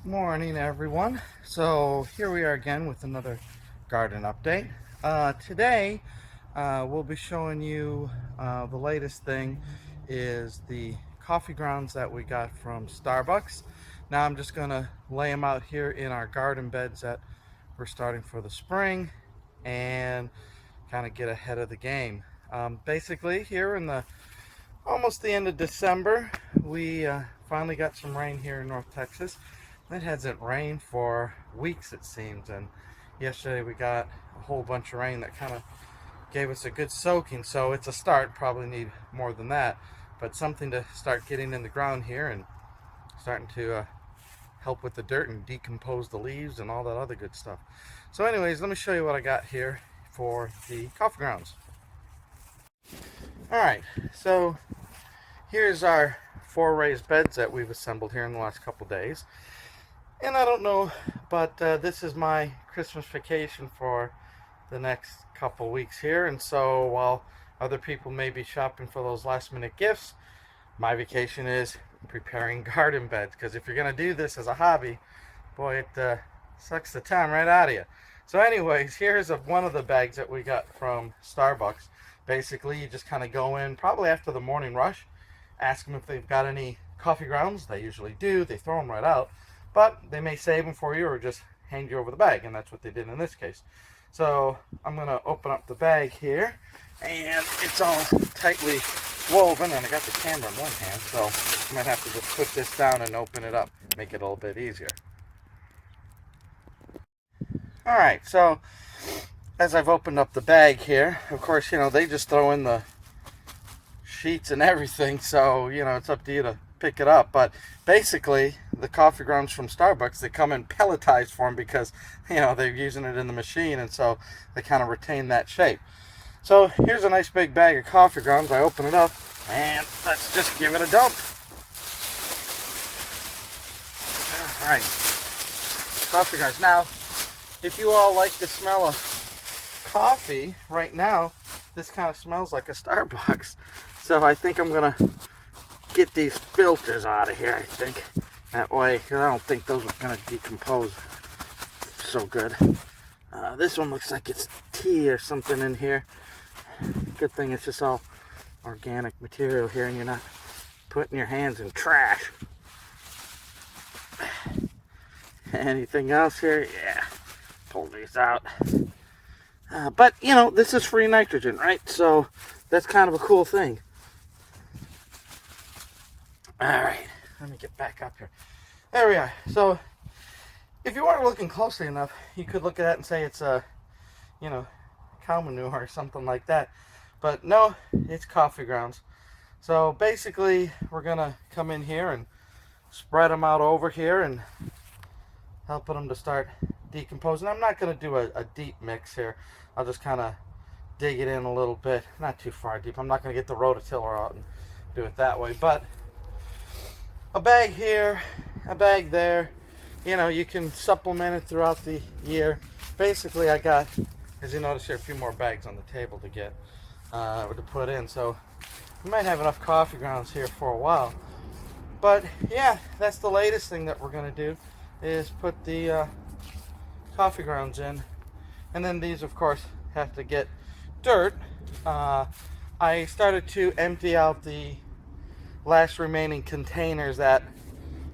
Morning, everyone. So here we are again with another garden update. Today we'll be showing you the latest thing is the coffee grounds that we got from Starbucks. Now I'm just gonna lay them out here in our garden beds that we're starting for the spring and kind of get ahead of the game. Basically, here in the almost the end of December, we finally got some rain here in North Texas. It hasn't rained for weeks, it seems, and yesterday we got a whole bunch of rain that kind of gave us a good soaking. So it's a start. Probably need more than that, but something to start getting in the ground here and starting to help with the dirt and decompose the leaves and all that other good stuff. So anyways, let me show you what I got here for the coffee grounds. All right, so here's our 4 raised beds that we've assembled here in the last couple days. And I don't know, but this is my Christmas vacation for the next couple weeks here. And so while other people may be shopping for those last minute gifts, my vacation is preparing garden beds. Because if you're going to do this as a hobby, boy, it sucks the time right out of you. So anyways, here's one of the bags that we got from Starbucks. Basically, you just kind of go in probably after the morning rush, ask them if they've got any coffee grounds. They usually do. They throw them right out. But they may save them for you or just hand you over the bag, and that's what they did in this case. So I'm going to open up the bag here, and it's all tightly woven, and I got the camera in one hand, so I might have to just put this down and open it up, make it a little bit easier. All right, so as I've opened up the bag here, of course, they just throw in the sheets and everything, so it's up to you to pick it up. But basically, the coffee grounds from Starbucks, they come in pelletized form because they're using it in the machine, and so they kind of retain that shape. So here's a nice big bag of coffee grounds. I open it up and let's just give it a dump. All right, coffee grounds. Now, if you all like the smell of coffee right now, this kind of smells like a Starbucks. So I think I'm gonna get these filters out of here, I think. That way, because I don't think those are gonna decompose so good. This one looks like it's tea or something in here. Good thing it's just all organic material here and you're not putting your hands in trash. Anything else here? Yeah, pull these out. But, this is free nitrogen, right? So that's kind of a cool thing. All right, let me get back up here. There we are. So if you weren't looking closely enough, you could look at that and say it's cow manure or something like that. But no, it's coffee grounds. So basically, we're going to come in here and spread them out over here and helping them to start decomposing. I'm not going to do a deep mix here. I'll just kind of dig it in a little bit, not too far deep. I'm not going to get the rototiller out and do it that way, but a bag here, a bag there. You can supplement it throughout the year. Basically, I got, as you notice here, a few more bags on the table to get to put in. So we might have enough coffee grounds here for a while. But yeah, that's the latest thing that we're going to do is put the coffee grounds in. And then these, of course, have to get dirt. I started to empty out the last remaining containers that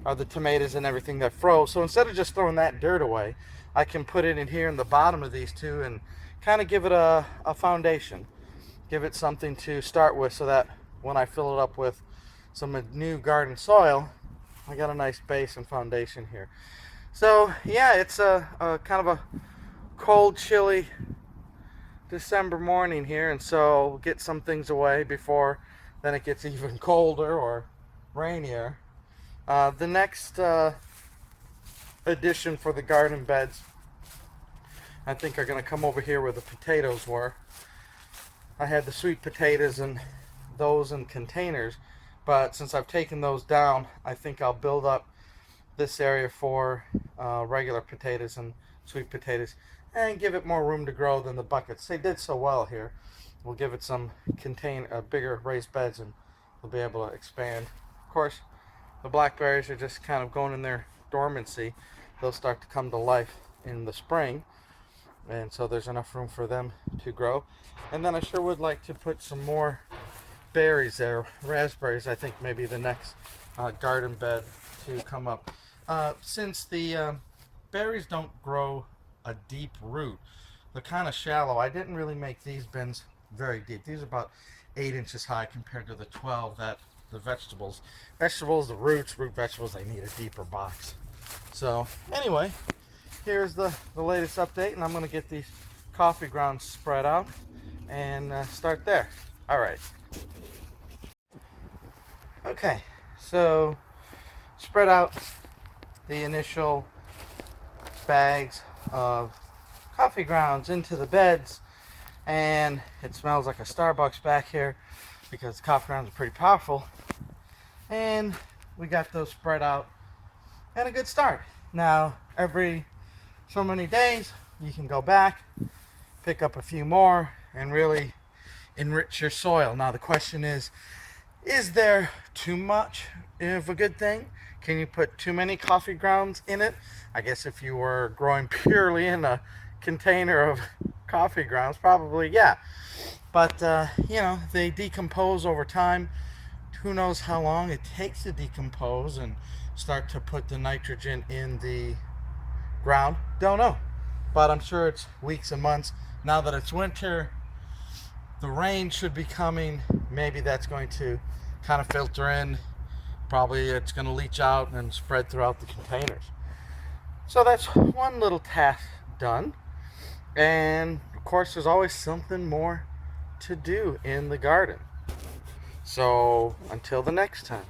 are the tomatoes and everything that froze. So instead of just throwing that dirt away, I can put it in here in the bottom of these two and kind of give it a foundation. Give it something to start with so that when I fill it up with some new garden soil, I got a nice base and foundation here. So yeah, it's a kind of a cold, chilly December morning here, and so we'll get some things away before then it gets even colder or rainier. The next addition for the garden beds, I think, are going to come over here where the potatoes were. I had the sweet potatoes and those in containers, but since I've taken those down, I think I'll build up this area for regular potatoes and sweet potatoes and give it more room to grow than the buckets. They did so well here. We'll give it some bigger raised beds and we'll be able to expand. Of course, the blackberries are just kind of going in their dormancy, they'll start to come to life in the spring, and so there's enough room for them to grow. And then I sure would like to put some more berries there. Raspberries, I think, maybe the next garden bed to come up. Since the berries don't grow a deep root, they're kind of shallow. I didn't really make these bins very deep. These are about 8 inches high compared to the 12 that the vegetables, the root vegetables, they need a deeper box. So anyway, here's the latest update, and I'm going to get these coffee grounds spread out and start there. All right. Okay, so spread out the initial bags of coffee grounds into the beds, and it smells like a Starbucks back here because coffee grounds are pretty powerful, and we got those spread out and a good start. Now every so many days you can go back, pick up a few more, and really enrich your soil. Now the question is there too much of a good thing? Can you put too many coffee grounds in it? I guess if you were growing purely in a container of coffee grounds, probably yeah. But you know, they decompose over time. Who knows how long it takes to decompose and start to put the nitrogen in the ground? Don't know. But I'm sure it's weeks and months. Now that it's winter, the rain should be coming. Maybe that's going to kind of filter in. Probably it's going to leach out and spread throughout the containers. So that's one little task done. And of course, there's always something more to do in the garden. So until the next time.